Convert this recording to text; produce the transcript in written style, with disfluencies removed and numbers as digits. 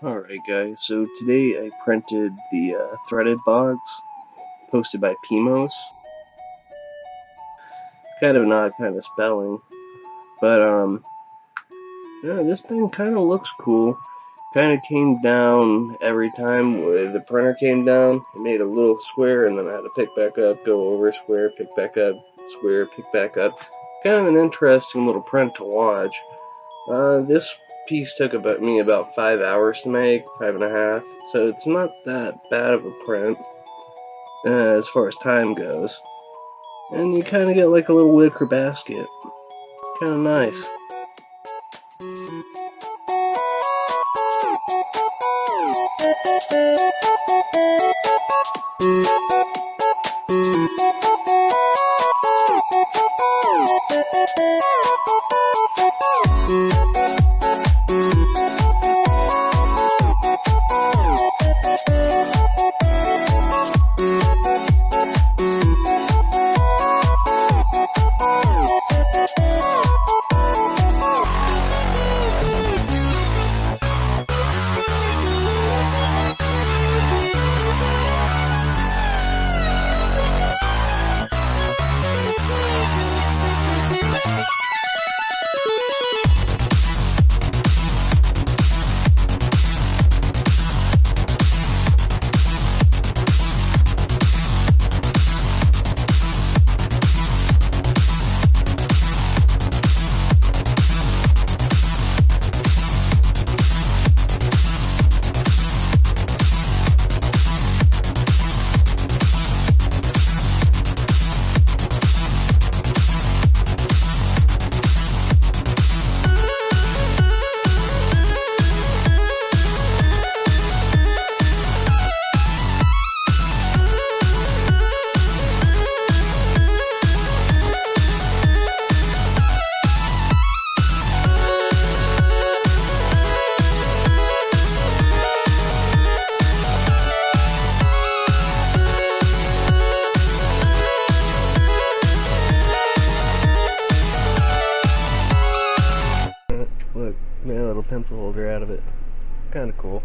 Alright guys, so today I printed the threaded box posted by Pmoews. Kind of an odd kind of spelling, but yeah, this thing kind of looks cool. Kind of came down every time the printer came down. It made a little square and then I had to pick back up, go over, square, pick back up, square, pick back up. Kind of an interesting little print to watch. This piece took me about 5 hours to make, 5.5, so it's not that bad of a print as far as time goes. And you kind of get like a little wicker basket. Kind of nice. Look, made a little pencil holder out of it. Kind of cool.